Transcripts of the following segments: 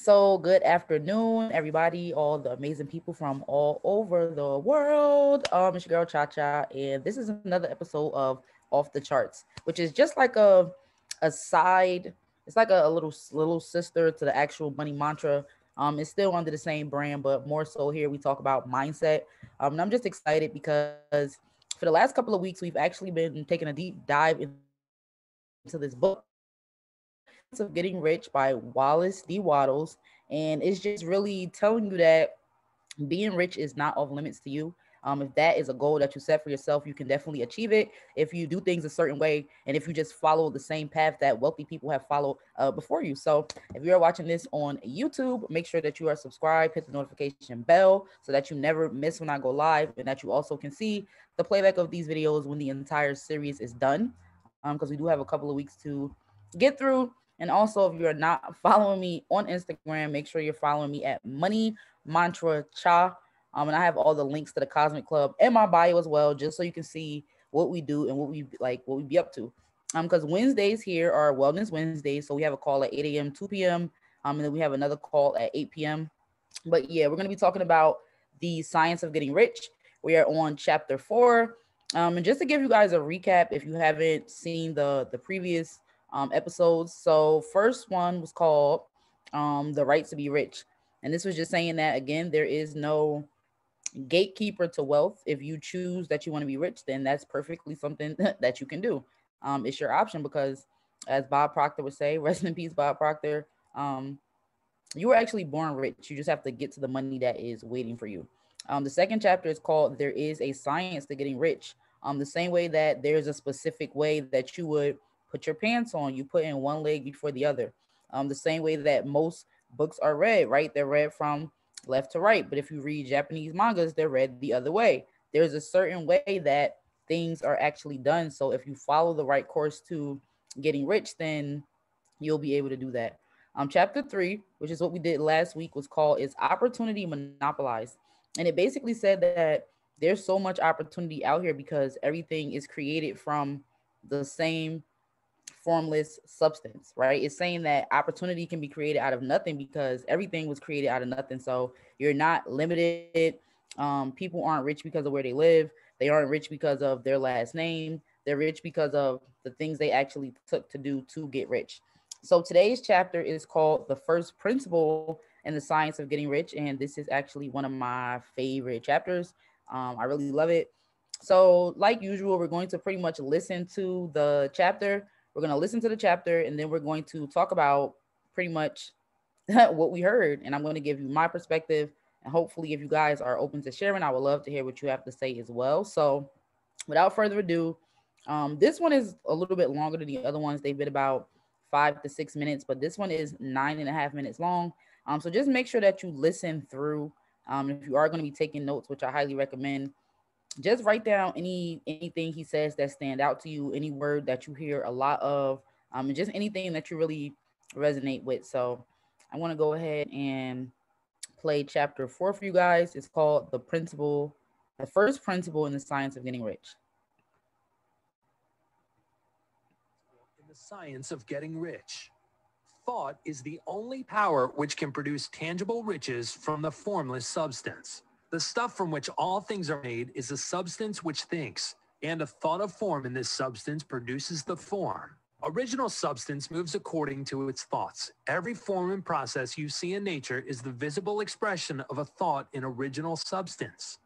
So, good afternoon, everybody, all the amazing people from all over the world. It's your girl Cha Cha, and this is another episode of Off the Charts, which is just like a side. It's like a little sister to the actual money mantra. It's still under the same brand, but more so here we talk about mindset. And I'm just excited because for the last couple of weeks we've actually been taking a deep dive into this book, The Science of Getting Rich by Wallace D. Wattles. And it's just really telling you that being rich is not off limits to you. If that is a goal that you set for yourself, you can definitely achieve it if you do things a certain way and if you just follow the same path that wealthy people have followed before you. So, if you are watching this on YouTube, make sure that you are subscribed, hit the notification bell so that you never miss when I go live, and that you also can see the playback of these videos when the entire series is done. Because we do have a couple of weeks to get through. And also, if you're not following me on Instagram, make sure you're following me at Money Mantra Cha. And I have all the links to the Cosmic Club in my bio as well, just so you can see what we do and what we be up to. Because Wednesdays here are Wellness Wednesdays, so we have a call at 8 a.m., 2 p.m. And then we have another call at 8 p.m. But yeah, we're gonna be talking about the science of getting rich. We are on chapter 4. And just to give you guys a recap, if you haven't seen the previous episodes, so first one was called "The Right to Be Rich," and this was just saying that again, there is no gatekeeper to wealth. If you choose that you want to be rich, then that's perfectly something that you can do. It's your option because, as Bob Proctor would say, rest in peace, Bob Proctor. Um, you were actually born rich. You just have to get to the money that is waiting for you. The second chapter is called "There is a Science to Getting Rich." The same way that there's a specific way that you would put your pants on, you put in one leg before the other. The same way that most books are read, right? They're read from left to right. But if you read Japanese mangas, they're read the other way. There's a certain way that things are actually done. So if you follow the right course to getting rich, then you'll be able to do that. Chapter 3, which is what we did last week, was called "Is Opportunity Monopolized?" And it basically said that there's so much opportunity out here because everything is created from the same formless substance, right? It's saying that opportunity can be created out of nothing because everything was created out of nothing. So you're not limited. People aren't rich because of where they live. They aren't rich because of their last name. They're rich because of the things they actually took to do to get rich. So today's chapter is called "The First Principle in the Science of Getting Rich," and this is actually one of my favorite chapters. I really love it. So, like usual, we're going to pretty much listen to the chapter. We're going to listen to the chapter, and then we're going to talk about pretty much what we heard. And I'm going to give you my perspective. And hopefully, if you guys are open to sharing, I would love to hear what you have to say as well. So, without further ado, this one is a little bit longer than the other ones. They've been about 5 to 6 minutes, but this one is 9.5 minutes long. So just make sure that you listen through. If you are going to be taking notes, which I highly recommend, just write down anything he says that stand out to you, any word that you hear a lot of, and just anything that you really resonate with. So I want to go ahead and play chapter 4 for you guys. It's called the first principle in the science of getting rich. In the science of getting rich, thought is the only power which can produce tangible riches from the formless substance. The stuff from which all things are made is a substance which thinks, and a thought of form in this substance produces the form. Original substance moves according to its thoughts. Every form and process you see in nature is the visible expression of a thought in original substance.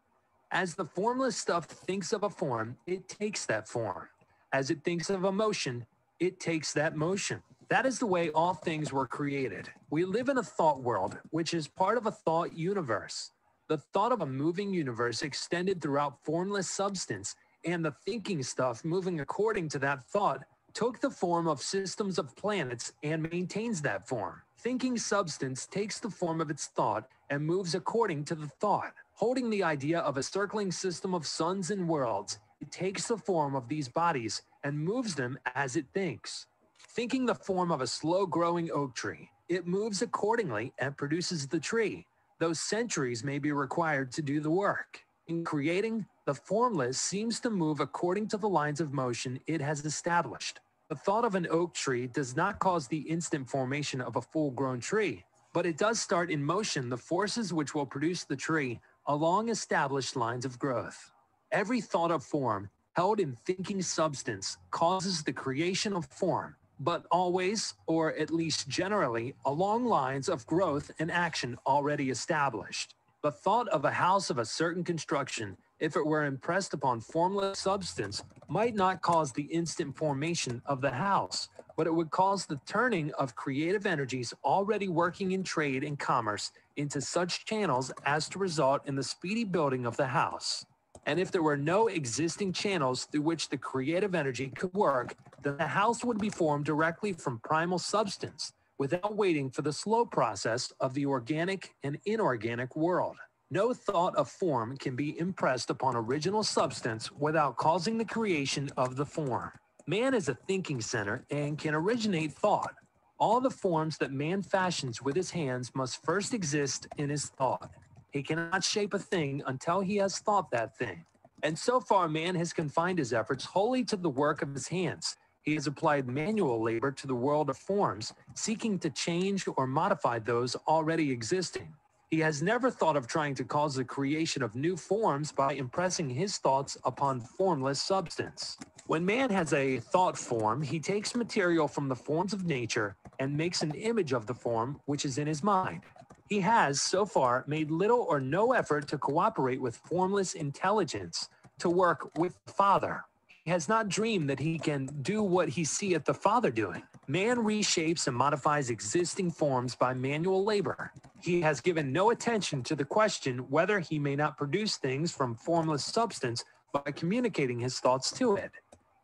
As the formless stuff thinks of a form, it takes that form. As it thinks of a motion, it takes that motion. That is the way all things were created. We live in a thought world, which is part of a thought universe. The thought of a moving universe extended throughout formless substance, and the thinking stuff moving according to that thought took the form of systems of planets and maintains that form. Thinking substance takes the form of its thought and moves according to the thought. Holding the idea of a circling system of suns and worlds, it takes the form of these bodies and moves them as it thinks. Thinking the form of a slow-growing oak tree, it moves accordingly and produces the tree, though centuries may be required to do the work. In creating, the formless seems to move according to the lines of motion it has established. The thought of an oak tree does not cause the instant formation of a full-grown tree, but it does start in motion the forces which will produce the tree along established lines of growth. Every thought of form held in thinking substance causes the creation of form, but always, or at least generally, along lines of growth and action already established. The thought of a house of a certain construction, if it were impressed upon formless substance, might not cause the instant formation of the house, but it would cause the turning of creative energies already working in trade and commerce into such channels as to result in the speedy building of the house. And if there were no existing channels through which the creative energy could work, then the house would be formed directly from primal substance, without waiting for the slow process of the organic and inorganic world. No thought of form can be impressed upon original substance without causing the creation of the form. Man is a thinking center and can originate thought. All the forms that man fashions with his hands must first exist in his thought. He cannot shape a thing until he has thought that thing. And so far, man has confined his efforts wholly to the work of his hands. He has applied manual labor to the world of forms, seeking to change or modify those already existing. He has never thought of trying to cause the creation of new forms by impressing his thoughts upon formless substance. When man has a thought form, he takes material from the forms of nature and makes an image of the form which is in his mind. He has, so far, made little or no effort to cooperate with formless intelligence, to work with the Father. He has not dreamed that he can do what he seeth the Father doing. Man reshapes and modifies existing forms by manual labor. He has given no attention to the question whether he may not produce things from formless substance by communicating his thoughts to it.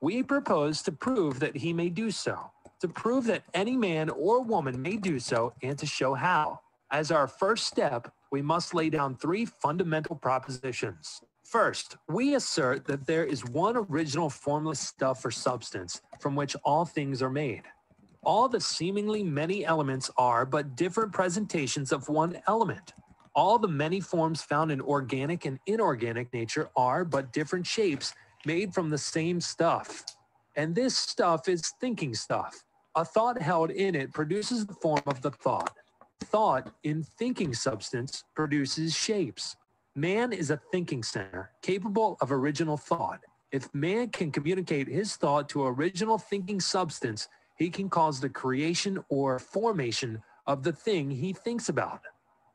We propose to prove that he may do so, to prove that any man or woman may do so, and to show how. As our first step, we must lay down 3 fundamental propositions. First, we assert that there is one original formless stuff or substance from which all things are made. All the seemingly many elements are but different presentations of one element. All the many forms found in organic and inorganic nature are but different shapes made from the same stuff. And this stuff is thinking stuff. A thought held in it produces the form of the thought. Thought in thinking substance produces shapes. Man is a thinking center, capable of original thought. If man can communicate his thought to original thinking substance, he can cause the creation or formation of the thing he thinks about.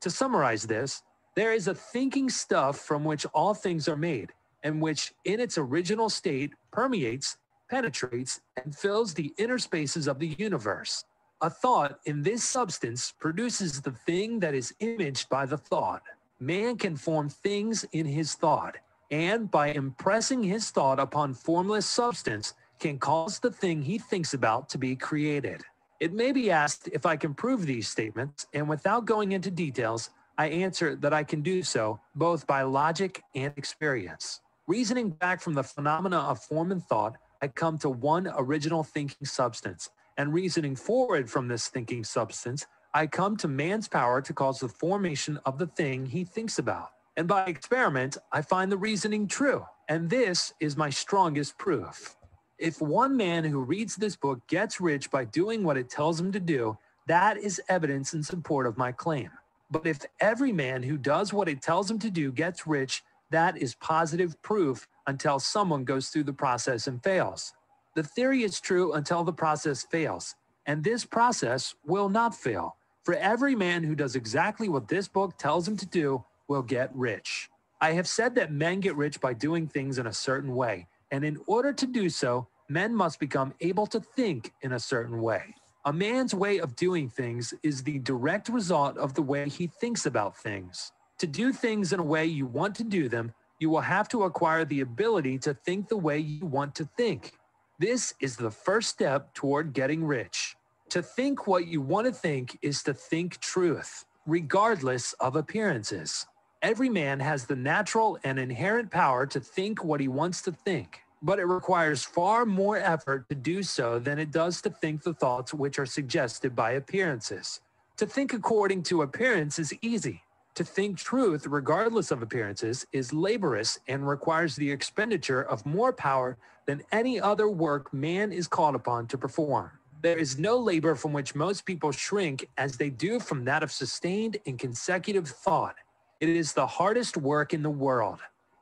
To summarize this, there is a thinking stuff from which all things are made, and which in its original state permeates, penetrates, and fills the inner spaces of the universe. A thought in this substance produces the thing that is imaged by the thought. Man can form things in his thought, and by impressing his thought upon formless substance, can cause the thing he thinks about to be created. It may be asked if I can prove these statements, and without going into details, I answer that I can do so both by logic and experience. Reasoning back from the phenomena of form and thought, I come to one original thinking substance, and reasoning forward from this thinking substance, I come to man's power to cause the formation of the thing he thinks about. And by experiment, I find the reasoning true, and this is my strongest proof. If one man who reads this book gets rich by doing what it tells him to do, that is evidence in support of my claim. But if every man who does what it tells him to do gets rich, that is positive proof until someone goes through the process and fails. The theory is true until the process fails, and this process will not fail. For every man who does exactly what this book tells him to do will get rich. I have said that men get rich by doing things in a certain way, and in order to do so, men must become able to think in a certain way. A man's way of doing things is the direct result of the way he thinks about things. To do things in a way you want to do them, you will have to acquire the ability to think the way you want to think. This is the first step toward getting rich. To think what you want to think is to think truth, regardless of appearances. Every man has the natural and inherent power to think what he wants to think, but it requires far more effort to do so than it does to think the thoughts which are suggested by appearances. To think according to appearance is easy. To think truth, regardless of appearances, is laborious and requires the expenditure of more power than any other work man is called upon to perform. There is no labor from which most people shrink as they do from that of sustained and consecutive thought. It is the hardest work in the world.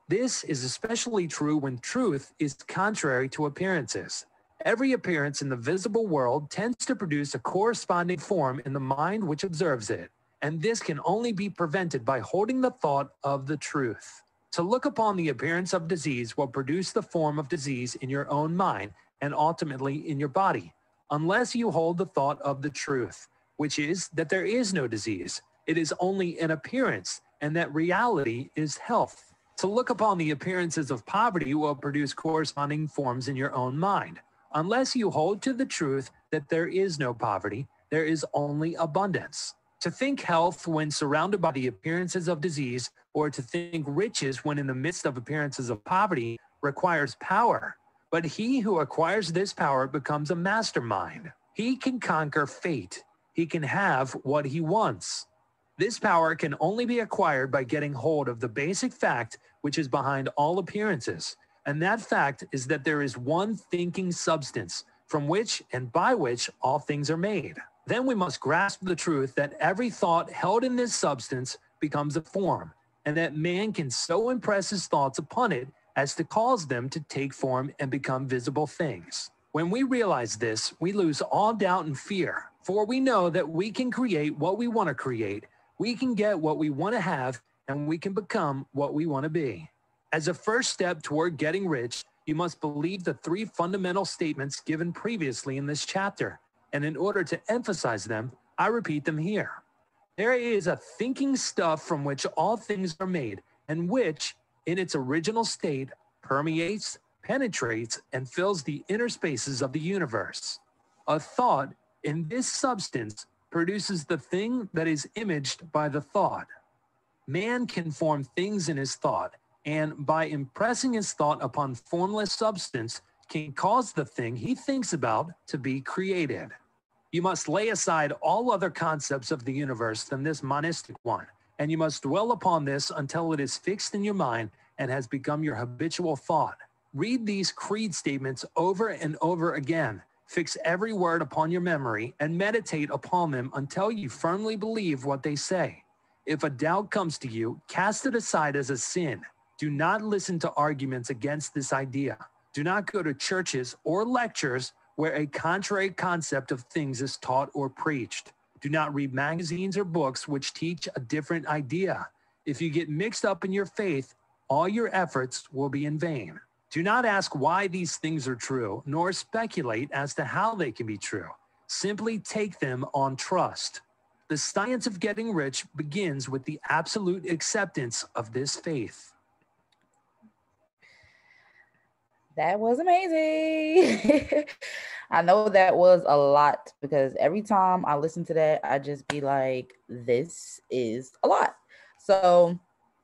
This is especially true when truth is contrary to appearances. Every appearance in the visible world tends to produce a corresponding form in the mind which observes it, and this can only be prevented by holding the thought of the truth. To look upon the appearance of disease will produce the form of disease in your own mind and ultimately in your body, unless you hold the thought of the truth, which is that there is no disease. It is only an appearance, and that reality is health. To look upon the appearances of poverty will produce corresponding forms in your own mind. Unless you hold to the truth that there is no poverty, there is only abundance. To think health when surrounded by the appearances of disease, or to think riches when in the midst of appearances of poverty, requires power. But he who acquires this power becomes a mastermind. He can conquer fate. He can have what he wants. This power can only be acquired by getting hold of the basic fact which is behind all appearances. And that fact is that there is one thinking substance from which and by which all things are made. Then we must grasp the truth that every thought held in this substance becomes a form, and that man can so impress his thoughts upon it as to cause them to take form and become visible things. When we realize this, we lose all doubt and fear, for we know that we can create what we want to create, we can get what we want to have, and we can become what we want to be. As a first step toward getting rich, you must believe the three fundamental statements given previously in this chapter, and in order to emphasize them, I repeat them here. There is a thinking stuff from which all things are made, and which, in its original state, permeates, penetrates, and fills the inner spaces of the universe. A thought in this substance produces the thing that is imaged by the thought. Man can form things in his thought, and by impressing his thought upon formless substance, can cause the thing he thinks about to be created. You must lay aside all other concepts of the universe than this monistic one, and you must dwell upon this until it is fixed in your mind and has become your habitual thought. Read these creed statements over and over again. Fix every word upon your memory and meditate upon them until you firmly believe what they say. If a doubt comes to you, cast it aside as a sin. Do not listen to arguments against this idea. Do not go to churches or lectures where a contrary concept of things is taught or preached. Do not read magazines or books which teach a different idea. If you get mixed up in your faith, all your efforts will be in vain. Do not ask why these things are true, nor speculate as to how they can be true. Simply take them on trust. The science of getting rich begins with the absolute acceptance of this faith. That was amazing. I know that was a lot because every time I listen to that, I just be like, this is a lot. So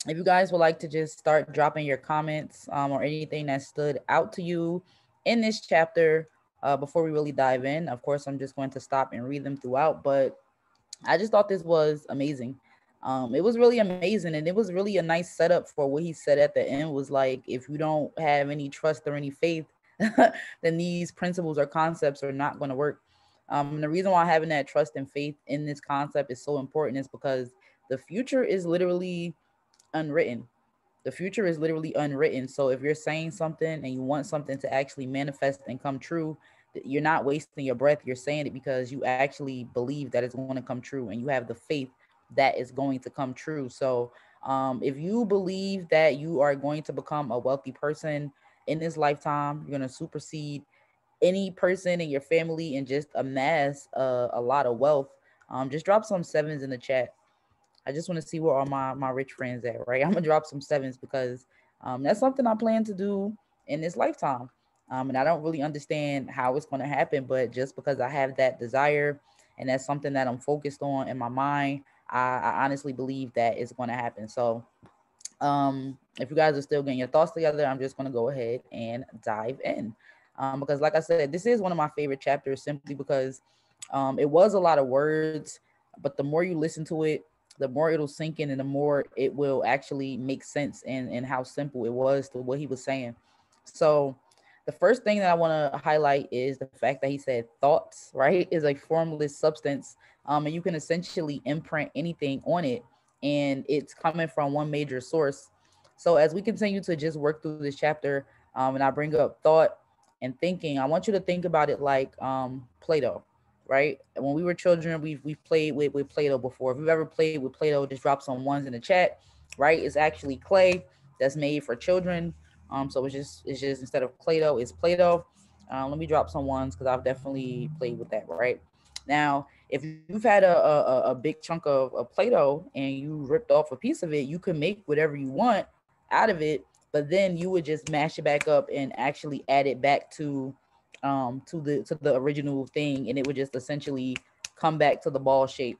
if you guys would like to just start dropping your comments or anything that stood out to you in this chapter before we really dive in, of course, I'm just going to stop and read them throughout. But I just thought this was amazing. It was really amazing, and it was really a nice setup for what he said at the end. Was like, if you don't have any trust or any faith, then these principles or concepts are not going to work. And the reason why having that trust and faith in this concept is so important is because the future is literally unwritten. The future is literally unwritten. So if you're saying something and you want something to actually manifest and come true, you're not wasting your breath. You're saying it because you actually believe that it's going to come true, and you have the faith that is going to come true. So if you believe that you are going to become a wealthy person in this lifetime, you're going to supersede any person in your family and just amass a lot of wealth, just drop some sevens in the chat. I just want to see where all my rich friends at, right? I'm gonna drop some sevens because that's something I plan to do in this lifetime. And I don't really understand how it's going to happen, but just because I have that desire and that's something that I'm focused on in my mind, I honestly believe that it's going to happen. So if you guys are still getting your thoughts together, I'm just going to go ahead and dive in. Because like I said, this is one of my favorite chapters simply because it was a lot of words, but the more you listen to it, the more it'll sink in and the more it will actually make sense in how simple it was to what he was saying. So The first thing that I want to highlight is the fact that he said thoughts, right, is a formless substance. And you can essentially imprint anything on it, and it's coming from one major source. So as we continue to just work through this chapter, and I bring up thought and thinking, I want you to think about it like Play-Doh, right? When we were children, we've played with Play-Doh before. If you've ever played with Play-Doh, just drop some ones in the chat, right? It's actually clay that's made for children. So it's just instead of Play-Doh, it's Play-Doh. Let me drop some ones because I've definitely played with that, right? Now, if you've had a big chunk of Play-Doh and you ripped off a piece of it, you can make whatever you want out of it, but then you would just mash it back up and actually add it back to the original thing, and it would just essentially come back to the ball shape.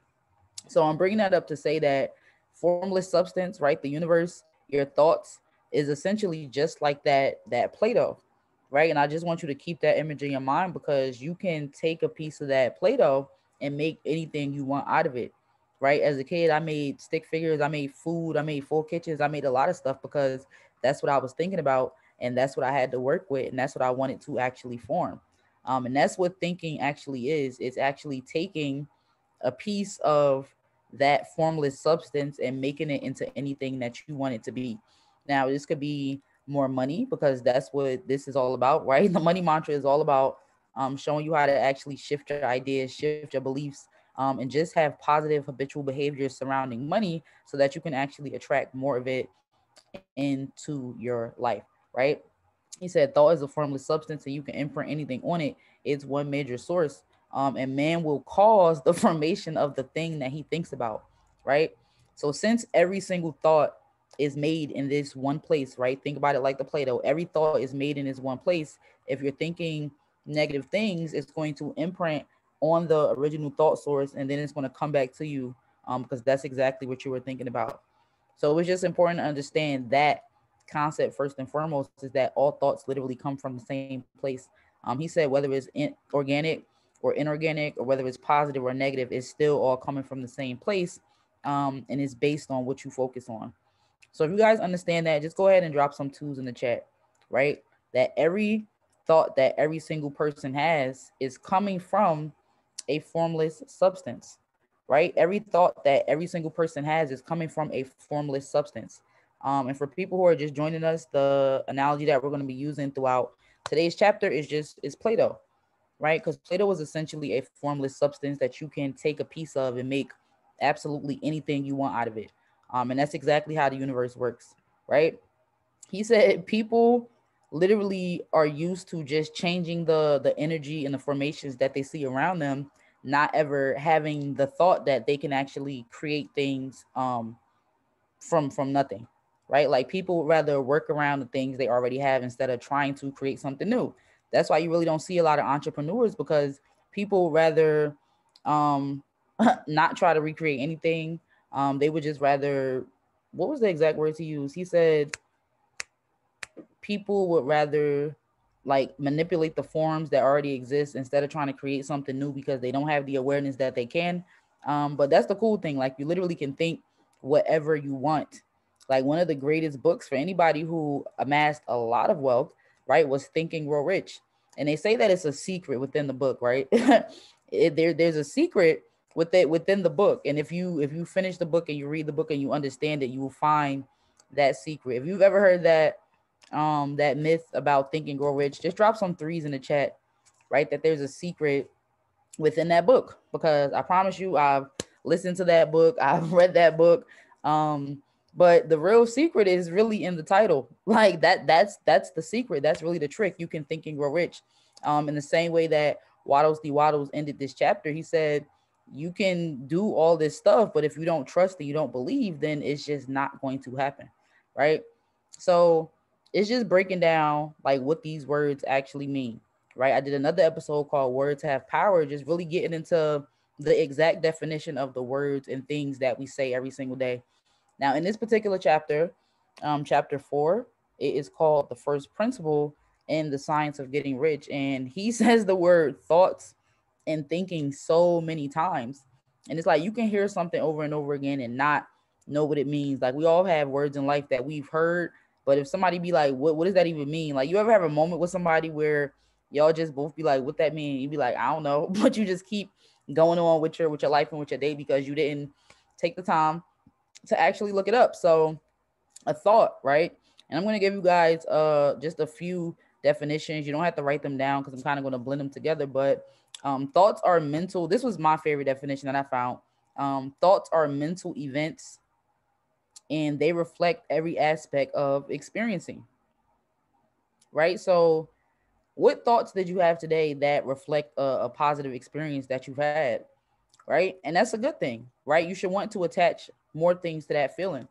So I'm bringing that up to say that formless substance, right? The universe, your thoughts is essentially just like that Play-Doh, right? And I just want you to keep that image in your mind because you can take a piece of that Play-Doh and make anything you want out of it, right? As a kid, I made stick figures, I made food, I made full kitchens, I made a lot of stuff because that's what I was thinking about, and that's what I had to work with, and that's what I wanted to actually form. And that's what thinking actually is. It's actually taking a piece of that formless substance and making it into anything that you want it to be. Now, this could be more money because that's what this is all about, right? The money mantra is all about showing you how to actually shift your ideas, shift your beliefs, and just have positive habitual behaviors surrounding money so that you can actually attract more of it into your life, right? He said thought is a formless substance and you can imprint anything on it. It's one major source. And man will cause the formation of the thing that he thinks about, right? So since every single thought is made in this one place, right? Think about it like the Play-Doh. Every thought is made in this one place. If you're thinking negative things, it's going to imprint on the original thought source, and then it's going to come back to you, because that's exactly what you were thinking about. So it's just important to understand that concept first and foremost is that all thoughts literally come from the same place. He said whether it's organic or inorganic or whether it's positive or negative, it's still all coming from the same place, and it's based on what you focus on. So if you guys understand that, just go ahead and drop some twos in the chat, right? That every thought that every single person has is coming from a formless substance, right? Every thought that every single person has is coming from a formless substance. And for people who are just joining us, the analogy that we're going to be using throughout today's chapter is Play-Doh, right? Because Play-Doh is essentially a formless substance that you can take a piece of and make absolutely anything you want out of it. And that's exactly how the universe works, right? He said people literally are used to just changing the energy and the formations that they see around them, not ever having the thought that they can actually create things from nothing, right? Like people would rather work around the things they already have instead of trying to create something new. That's why you really don't see a lot of entrepreneurs, because people would rather um not try to recreate anything. They would just rather, what was the exact words he used? He said people would rather like manipulate the forms that already exist instead of trying to create something new because they don't have the awareness that they can. But that's the cool thing. Like you literally can think whatever you want. Like one of the greatest books for anybody who amassed a lot of wealth, right, was Think and Grow Rich. And they say that it's a secret within the book, right? There's a secret within the book. And if you finish the book and you read the book and you understand it, you will find that secret. If you've ever heard that myth about Think and Grow Rich, just drop some threes in the chat, right? That there's a secret within that book, because I promise you, I've listened to that book, I've read that book, um, but the real secret is really in the title. Like that's the secret. That's really the trick. You can think and grow rich. In the same way that Wattles D Wattles ended this chapter, he said, you can do all this stuff, but if you don't trust and you don't believe, then it's just not going to happen, right? So it's just breaking down like what these words actually mean, right? I did another episode called Words Have Power, just really getting into the exact definition of the words and things that we say every single day. Now, in this particular chapter, chapter 4, it is called The First Principle in the Science of Getting Rich. And he says the word thoughts and thinking so many times. And it's like you can hear something over and over again and not know what it means. Like we all have words in life that we've heard But if somebody be like, what does that even mean? Like, you ever have a moment with somebody where y'all just both be like, what that mean? You be like, I don't know, but you just keep going on with your life and with your day because you didn't take the time to actually look it up. So a thought, right? And I'm going to give you guys just a few definitions. You don't have to write them down because I'm kind of going to blend them together. But thoughts are mental. This was my favorite definition that I found. Thoughts are mental events, and they reflect every aspect of experiencing, right? So what thoughts did you have today that reflect a positive experience that you've had, right? And that's a good thing, right? You should want to attach more things to that feeling.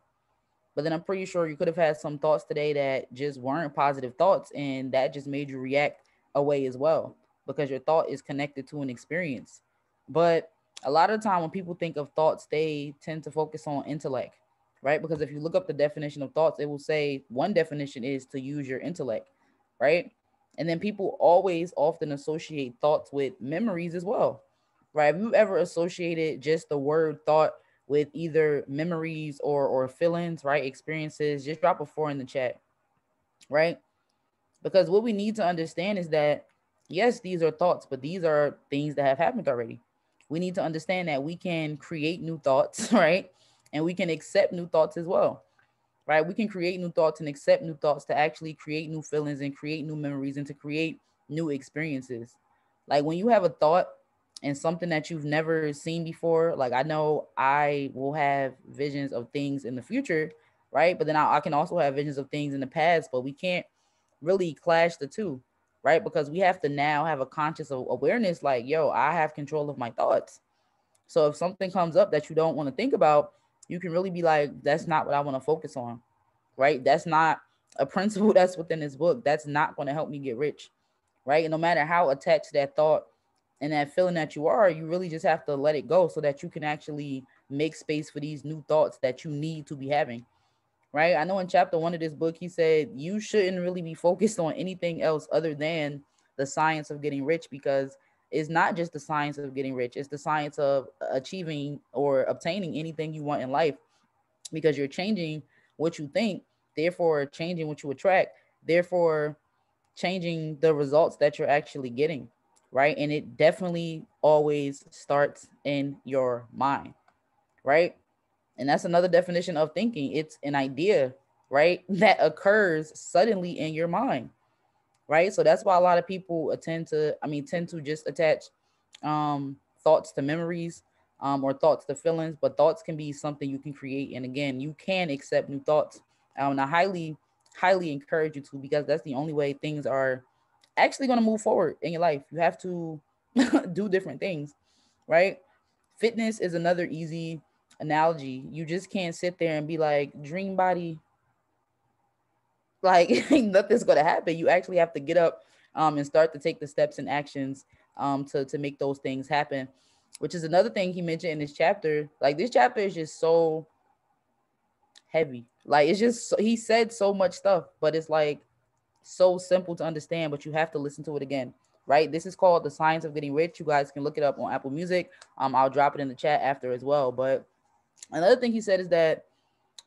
But then I'm pretty sure you could have had some thoughts today that just weren't positive thoughts, and that just made you react away as well because your thought is connected to an experience. But a lot of the time when people think of thoughts, they tend to focus on intellect, right? Because if you look up the definition of thoughts, it will say one definition is to use your intellect, right? And then people always often associate thoughts with memories as well, right? Have you ever associated just the word thought with either memories or feelings, right? Experiences? Just drop a 4 in the chat, right? Because what we need to understand is that yes, these are thoughts, but these are things that have happened already. We need to understand that we can create new thoughts, right? And we can accept new thoughts as well, right? We can create new thoughts and accept new thoughts to actually create new feelings and create new memories and to create new experiences. Like when you have a thought and something that you've never seen before, like I know I will have visions of things in the future, right? But then I can also have visions of things in the past, but we can't really clash the two, right? Because we have to now have a conscious awareness like, yo, I have control of my thoughts. So if something comes up that you don't want to think about, you can really be like, that's not what I want to focus on, right? That's not a principle that's within this book. That's not going to help me get rich, right? And no matter how attached to that thought and that feeling that you are, you really just have to let it go so that you can actually make space for these new thoughts that you need to be having, right? I know in chapter 1 of this book, he said you shouldn't really be focused on anything else other than the science of getting rich because it's not just the science of getting rich, it's the science of achieving or obtaining anything you want in life because you're changing what you think, therefore changing what you attract, therefore changing the results that you're actually getting, right? And it definitely always starts in your mind, right? And that's another definition of thinking. It's an idea, right? That occurs suddenly in your mind, right? So that's why a lot of people tend to just attach thoughts to memories or thoughts to feelings, but thoughts can be something you can create. And again, you can accept new thoughts. And I highly encourage you to because that's the only way things are actually going to move forward in your life. You have to do different things, right? Fitness is another easy analogy. You just can't sit there and be like, dream body, like nothing's gonna happen. You actually have to get up and start to take the steps and actions to make those things happen, which is another thing he mentioned in this chapter. Like this chapter is just so heavy. Like it's just he said so much stuff, but it's like so simple to understand, but you have to listen to it again. Right? This is called The Science of Getting Rich. You guys can look it up on Apple Music. I'll drop it in the chat after as well. But another thing he said is that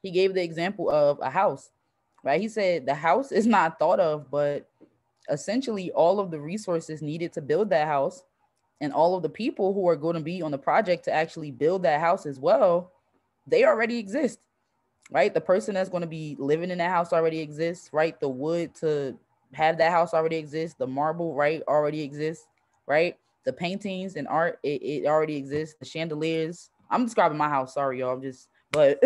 he gave the example of a house, right? He said the house is not thought of, but essentially all of the resources needed to build that house and all of the people who are going to be on the project to actually build that house as well, they already exist, right? The person that's going to be living in that house already exists, right? The wood to have that house already exists. The marble, right, already exists, right? The paintings and art, it already exists. The chandeliers. I'm describing my house. Sorry, y'all. I'm just, but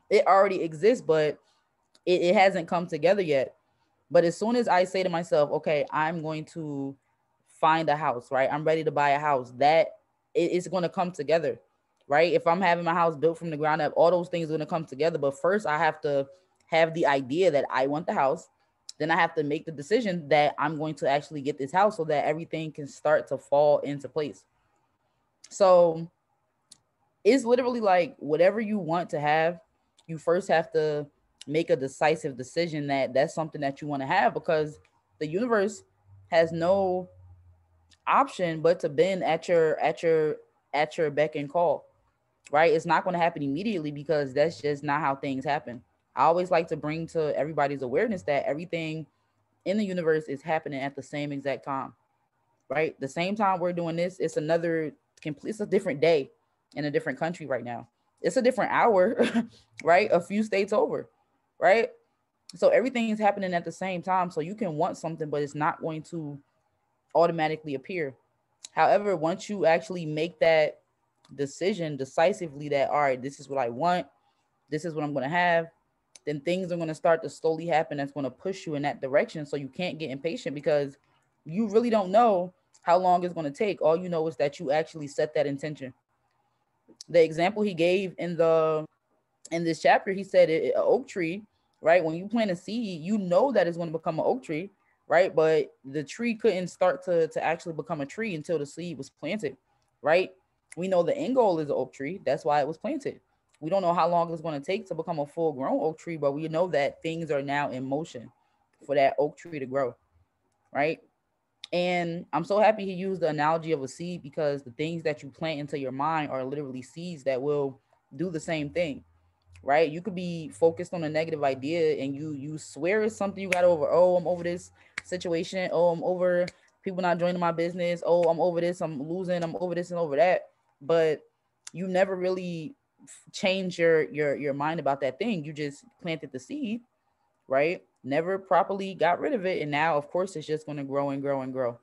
it already exists, but it hasn't come together yet. But as soon as I say to myself, okay, I'm going to find a house, right? I'm ready to buy a house. That it's going to come together, right? If I'm having my house built from the ground up, all those things are going to come together. But first, I have to have the idea that I want the house. Then I have to make the decision that I'm going to actually get this house so that everything can start to fall into place. So it's literally like whatever you want to have, you first have to make a decisive decision that that's something that you want to have because the universe has no option but to bend at your beck and call, right? It's not going to happen immediately because that's just not how things happen. I always like to bring to everybody's awareness that everything in the universe is happening at the same exact time, right? The same time we're doing this, it's another complete, it's a different day in a different country right now. It's a different hour, right? A few states over, right? So everything is happening at the same time. So you can want something, but it's not going to automatically appear. However, once you actually make that decision decisively that, all right, this is what I want, this is what I'm going to have, then things are going to start to slowly happen that's going to push you in that direction. So you can't get impatient because you really don't know how long it's going to take. All you know is that you actually set that intention. The example he gave in this chapter, he said an oak tree, right? When you plant a seed, you know that it's going to become an oak tree, right? But the tree couldn't start to actually become a tree until the seed was planted, right? We know the end goal is an oak tree. That's why it was planted. We don't know how long it's going to take to become a full grown oak tree, but we know that things are now in motion for that oak tree to grow, right? And I'm so happy he used the analogy of a seed because the things that you plant into your mind are literally seeds that will do the same thing, right? You could be focused on a negative idea and you swear it's something you got over. Oh, I'm over this situation. Oh, I'm over people not joining my business. Oh, I'm over this. I'm losing. I'm over this and over that. But you never really change your mind about that thing. You just planted the seed, right? Never properly got rid of it, and now of course it's just going to grow and grow and grow.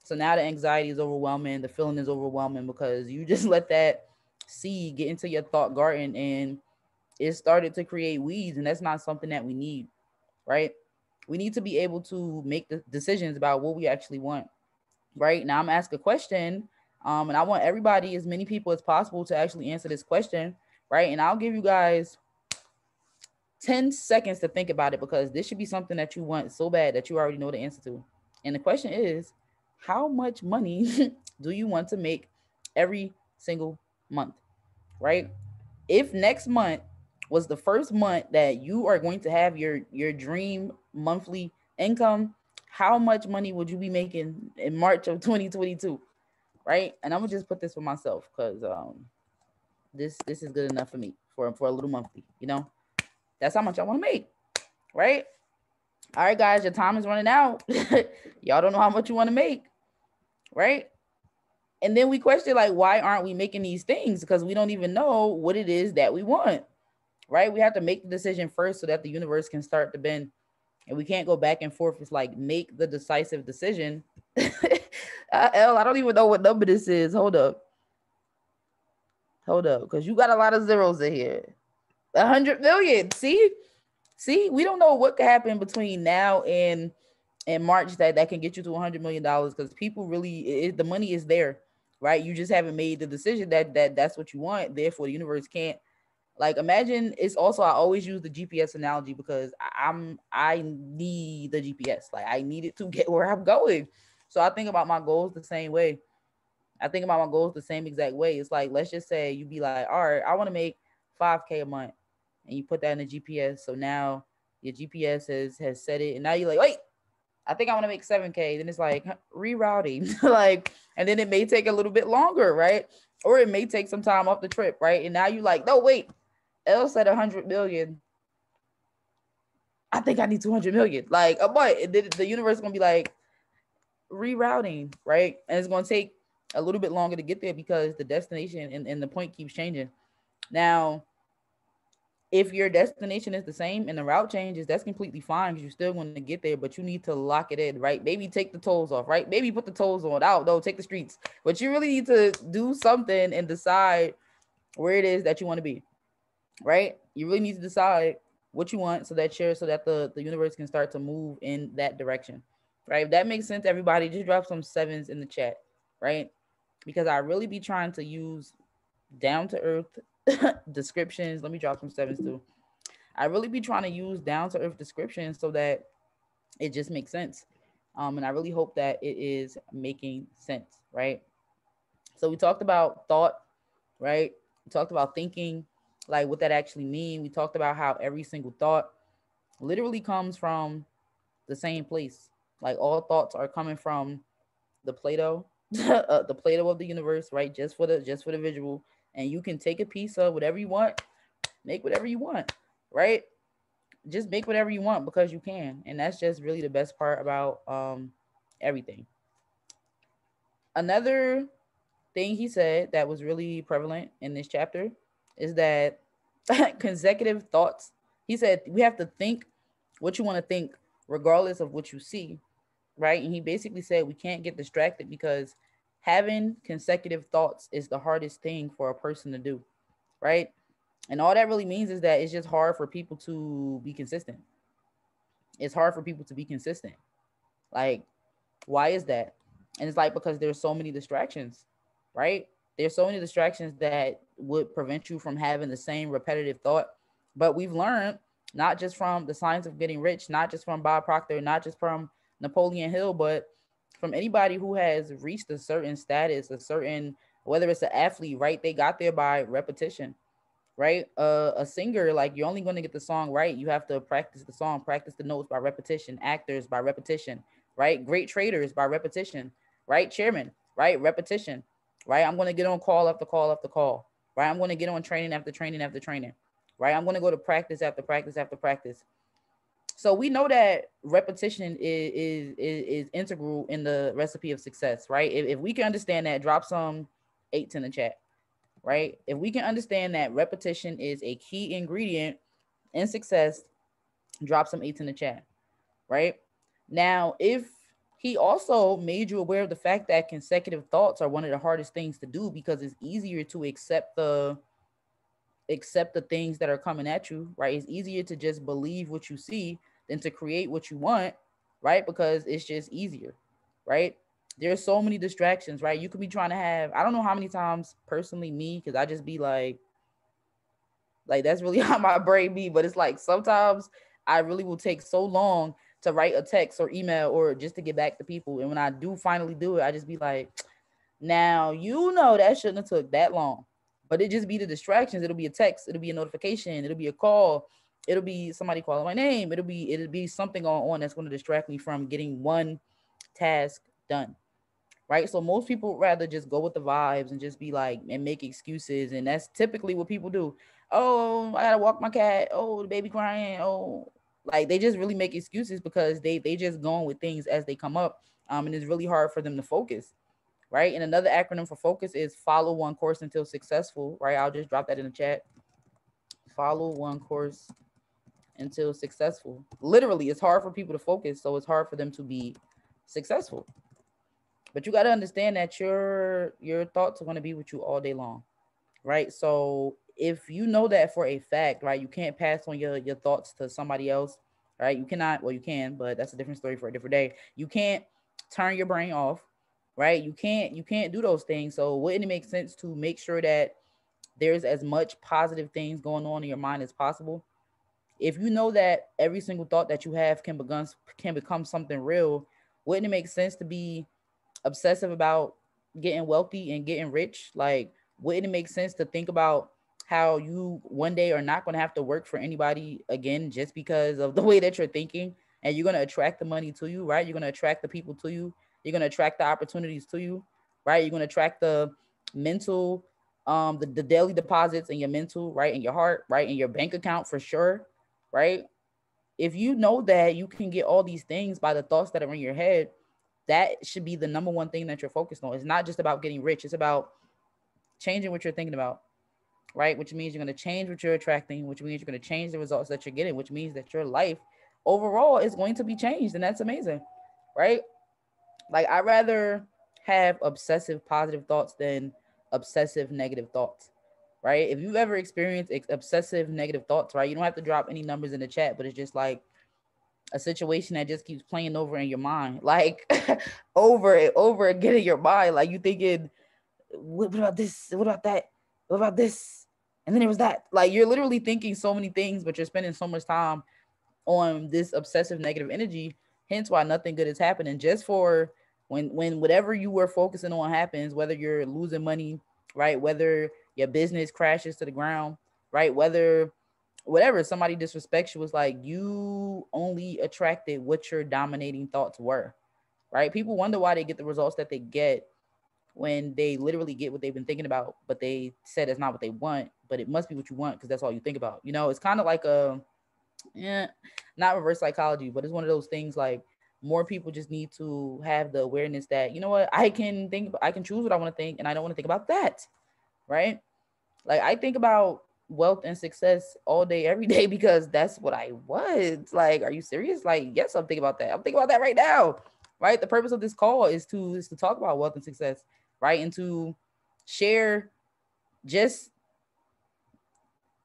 So now the anxiety is overwhelming, the feeling is overwhelming because you just let that seed get into your thought garden and it started to create weeds, and that's not something that we need, right? We need to be able to make the decisions about what we actually want. Right now I'm gonna ask a question, and I want everybody, as many people as possible, to actually answer this question, right? And I'll give you guys 10 seconds to think about it because this should be something that you want so bad that you already know the answer to. And the question is, how much money do you want to make every single month, right? If next month was the first month that you are going to have your dream monthly income, how much money would you be making in March of 2022, right? And I'm gonna just put this for myself because this is good enough for me for a little monthly, you know. That's how much I want to make, right? All right, guys, your time is running out. Y'all don't know how much you want to make, right? And then we question, like, why aren't we making these things? Because we don't even know what it is that we want, right? We have to make the decision first so that the universe can start to bend. And we can't go back and forth. It's like, make the decisive decision. I don't even know what number this is. Hold up. Because you got a lot of zeros in here. 100 million. See, we don't know what could happen between now and March that can get you to $100 million because people really, the money is there, right? You just haven't made the decision that's what you want. Therefore, the universe can't. Like, imagine, it's also, I always use the GPS analogy because I need the GPS. Like, I need it to get where I'm going. So I think about my goals the same way. I think about my goals the same exact way. It's like, let's just say you be like, all right, I want to make 5K a month, and you put that in the GPS. So now your GPS has set it, and now you're like, wait, I think I want to make 7K. Then it's like rerouting, like, and then it may take a little bit longer, right? Or it may take some time off the trip, right? And now you're like, no, wait, Elle said 100 million. I think I need 200 million, like a month. And then the universe is gonna be like rerouting, right? And it's gonna take a little bit longer to get there because the destination and the point keeps changing. Now, if your destination is the same and the route changes, that's completely fine because you're still going to get there, but you need to lock it in, right? Maybe take the tolls off, right? Maybe put the tolls on. I don't know, take the streets. But you really need to do something and decide where it is that you want to be, right? You really need to decide what you want so that the universe can start to move in that direction, right? If that makes sense, everybody, just drop some sevens in the chat, right? Because I really be trying to use down to earth descriptions. Let me drop some sevens too. I really be trying to use down to earth descriptions so that it just makes sense. And I really hope that it is making sense, right? So we talked about thought, right? We talked about thinking, like what that actually mean. We talked about how every single thought literally comes from the same place. Like all thoughts are coming from the Play-Doh, the Play-Doh of the universe, right? Just for the visual, and you can take a piece of whatever you want, make whatever you want, right? just make whatever you want because you can. And that's just really the best part about everything. Another thing he said that was really prevalent in this chapter is that consecutive thoughts. He said we have to think what you want to think regardless of what you see, right? And he basically said we can't get distracted because having consecutive thoughts is the hardest thing for a person to do, right? And all that really means is that it's just hard for people to be consistent. It's hard for people to be consistent. Like, why is that? And it's like because there's so many distractions, right? There's so many distractions that would prevent you from having the same repetitive thought. But we've learned not just from the Science of Getting Rich, not just from Bob Proctor, not just from Napoleon Hill, but from anybody who has reached a certain status, a certain, whether it's an athlete, right? They got there by repetition, right? A singer, like you're only going to get the song right. You have to practice the song, practice the notes by repetition, actors by repetition, right? Great traders by repetition, right? Chairman, right? Repetition, right? I'm going to get on call after call after call, right? I'm going to get on training after training after training, right? I'm going to go to practice after practice after practice. So we know that repetition is integral in the recipe of success, right? If we can understand that, drop some eights in the chat, right? If we can understand that repetition is a key ingredient in success, drop some eights in the chat, right? Now, if he also made you aware of the fact that consecutive thoughts are one of the hardest things to do because it's easier to accept the things that are coming at you, right? It's easier to just believe what you see than to create what you want, right? Because it's just easier, right? There's so many distractions, right? You could be trying to have, I don't know how many times personally me, because I just be like that's really how my brain be, but it's like sometimes I really will take so long to write a text or email or just to get back to people. And when I do finally do it, I just be like, now you know that shouldn't have took that long. But it just be the distractions. It'll be a text, it'll be a notification, it'll be a call, it'll be somebody calling my name, it'll be something going on that's going to distract me from getting one task done, right? So most people rather just go with the vibes and just be like and make excuses, and that's typically what people do. Oh, I gotta walk my cat. Oh, the baby crying. Oh, like they just really make excuses because they just going with things as they come up, and it's really hard for them to focus, right? And another acronym for focus is follow one course until successful, right? I'll just drop that in the chat. Follow one course until successful. Literally, it's hard for people to focus, so it's hard for them to be successful. But you got to understand that your thoughts are going to be with you all day long, right? So if you know that for a fact, right, you can't pass on your thoughts to somebody else, right? You cannot, well, you can, but that's a different story for a different day. You can't turn your brain off, right? You can't do those things. So wouldn't it make sense to make sure that there's as much positive things going on in your mind as possible? If you know that every single thought that you have can become something real, wouldn't it make sense to be obsessive about getting wealthy and getting rich? Like, wouldn't it make sense to think about how you one day are not going to have to work for anybody again just because of the way that you're thinking? And you're going to attract the money to you, right? You're going to attract the people to you. You're going to attract the opportunities to you, right? You're going to attract the mental, the daily deposits in your mental, right? In your heart, right? In your bank account for sure, right? If you know that you can get all these things by the thoughts that are in your head, that should be the number one thing that you're focused on. It's not just about getting rich. It's about changing what you're thinking about, right? Which means you're going to change what you're attracting, which means you're going to change the results that you're getting, which means that your life overall is going to be changed. And that's amazing, right? Like, I rather have obsessive positive thoughts than obsessive negative thoughts, right? If you've ever experienced obsessive negative thoughts, right, you don't have to drop any numbers in the chat, but it's just like a situation that just keeps playing over in your mind, like over and over again in your mind. Like you thinking, what about this? What about that? What about this? And then there was that. Like you're literally thinking so many things, but you're spending so much time on this obsessive negative energy. Hence why nothing good is happening. Just for when whatever you were focusing on happens, whether you're losing money, right? Whether your business crashes to the ground, right? Whether whatever somebody disrespects you, was like you only attracted what your dominating thoughts were, right? People wonder why they get the results that they get when they literally get what they've been thinking about, but they said it's not what they want, but it must be what you want because that's all you think about. You know, it's kind of like Yeah, not reverse psychology, but it's one of those things like more people just need to have the awareness that, you know what, I can choose what I want to think, and I don't want to think about that, right? Like I think about wealth and success all day, every day because that's what I was. Like, are you serious? Like, yes, I'm thinking about that. I'm thinking about that right now. Right. The purpose of this call is to talk about wealth and success, right? And to share just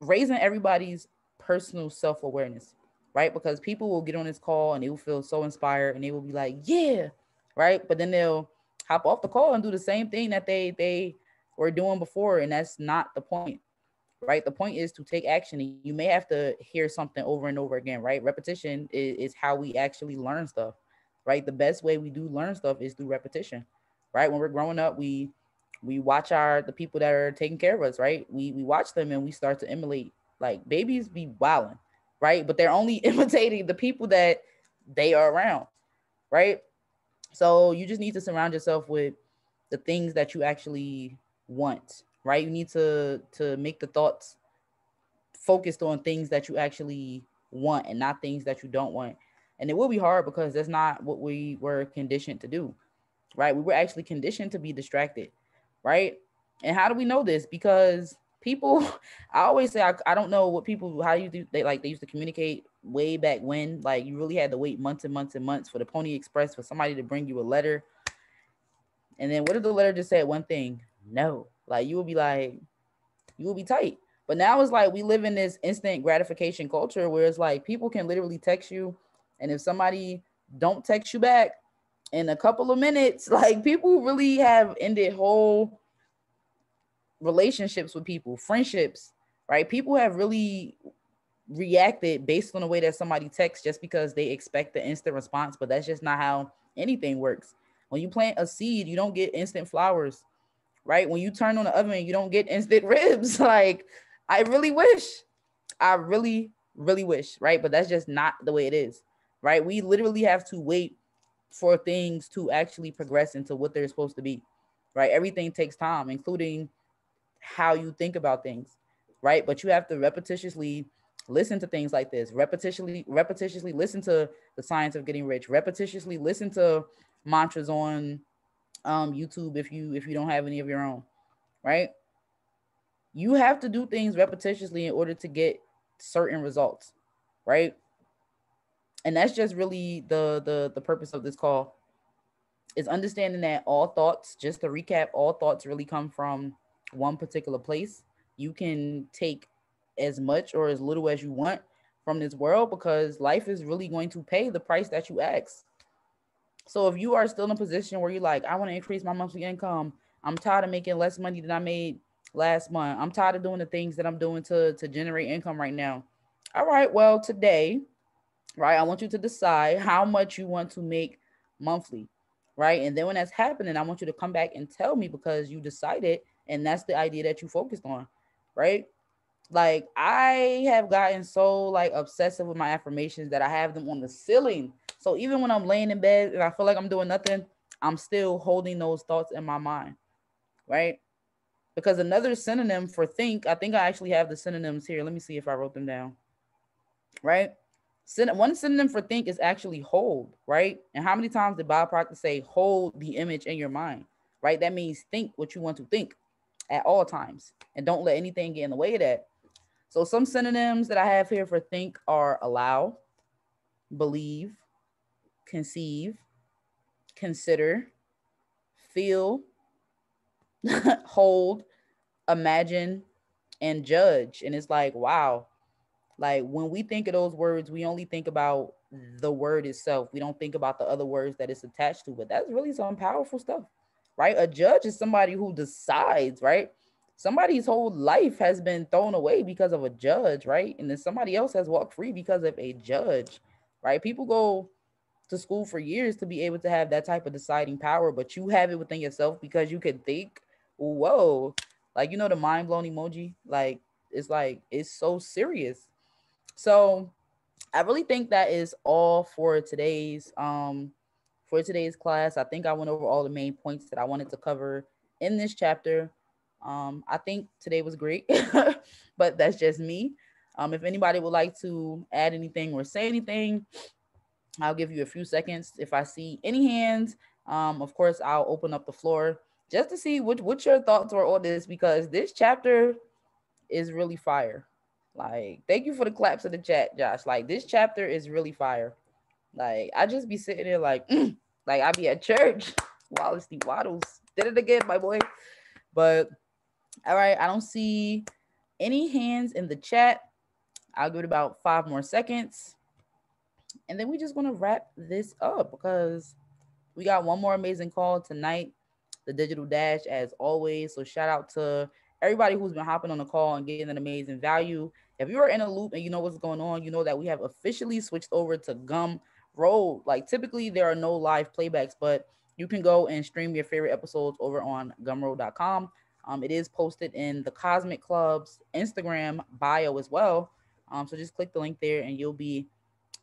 raising everybody's personal self-awareness, right? Because people will get on this call and they will feel so inspired and they will be like, yeah, right? But then they'll hop off the call and do the same thing that they were doing before, and that's not the point, right? The point is to take action. And you may have to hear something over and over again, right? Repetition is how we actually learn stuff, right? The best way we do learn stuff is through repetition, right? When we're growing up, we watch the people that are taking care of us, right? We watch them and we start to emulate. Like babies be wilding, right? But they're only imitating the people that they are around, right? So you just need to surround yourself with the things that you actually want, right? You need to make the thoughts focused on things that you actually want and not things that you don't want. And it will be hard because that's not what we were conditioned to do, right? We were actually conditioned to be distracted, right? And how do we know this? Because people, I always say, I don't know what people, how you do, they used to communicate way back when, like you really had to wait months and months and months for the Pony Express, for somebody to bring you a letter. And then what if the letter just said one thing? No. Like you would be like, you will be tight. But now it's like we live in this instant gratification culture where it's like people can literally text you, and if somebody don't text you back in a couple of minutes, like people really have ended whole relationships with people, friendships, right? People have really reacted based on the way that somebody texts just because they expect the instant response, but that's just not how anything works. When you plant a seed, you don't get instant flowers, right? When you turn on the oven, you don't get instant ribs. Like, I really wish, I really, really wish, right? But that's just not the way it is, right? We literally have to wait for things to actually progress into what they're supposed to be, right? Everything takes time, including how you think about things, right? But you have to repetitiously listen to things like this, repetitiously listen to the science of getting rich, repetitiously listen to mantras on YouTube if you don't have any of your own, right? You have to do things repetitiously in order to get certain results, right? And that's just really the purpose of this call, is understanding that all thoughts, just to recap, all thoughts really come from one particular place. You can take as much or as little as you want from this world because life is really going to pay the price that you ask. So if you are still in a position where you're like, I want to increase my monthly income, I'm tired of making less money than I made last month. I'm tired of doing the things that I'm doing to generate income right now. All right, well, today, right, I want you to decide how much you want to make monthly, right? And then when that's happening, I want you to come back and tell me because you decided and that's the idea that you focused on, right? Like I have gotten so like obsessive with my affirmations that I have them on the ceiling. So even when I'm laying in bed and I feel like I'm doing nothing, I'm still holding those thoughts in my mind, right? Because another synonym for think, I think I actually have the synonyms here. Let me see if I wrote them down, right? One synonym for think is actually hold, right? And how many times did Bob Proctor say hold the image in your mind, right? That means think what you want to think at all times and don't let anything get in the way of that. So some synonyms that I have here for think are allow, believe, conceive, consider, feel, hold, imagine, and judge. And it's like, wow, like when we think of those words, we only think about the word itself. We don't think about the other words that it's attached to, but that's really some powerful stuff, right? A judge is somebody who decides, right? Somebody's whole life has been thrown away because of a judge, right? And then somebody else has walked free because of a judge, right? People go to school for years to be able to have that type of deciding power, but you have it within yourself because you can think, whoa, like, the mind blown emoji, like it's so serious. So I really think that is all for today's class. I think I went over all the main points that I wanted to cover in this chapter. I think today was great, but that's just me. If anybody would like to add anything or say anything, I'll give you a few seconds. If I see any hands, of course, I'll open up the floor just to see what your thoughts are on this, because this chapter is really fire. Like, thank you for the claps in the chat, Josh. Like, this chapter is really fire. Like, I just be sitting there like, like I be at church. Wallace D. Wattles did it again, my boy. But all right, I don't see any hands in the chat. I'll give it about 5 more seconds, and then we just gonna wrap this up because we got one more amazing call tonight, the Digital Dash, as always. So shout out to everybody who's been hopping on the call and getting an amazing value. If you are in a loop and you know what's going on, you know that we have officially switched over to Gum Road. Like, typically there are no live playbacks, but you can go and stream your favorite episodes over on gumroad.com. It is posted in the Cosmic Club's Instagram bio as well. So just click the link there and you'll be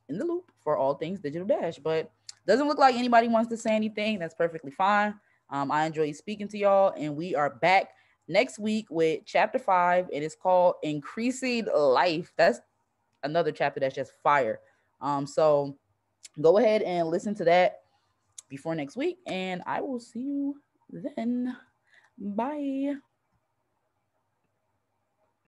in the loop for all things Digital Dash. But doesn't look like anybody wants to say anything. That's perfectly fine. I enjoy speaking to y'all, and we are back next week with chapter 5. It is called Increasing Life. That's another chapter that's just fire. So go ahead and listen to that before next week, and I will see you then. Bye.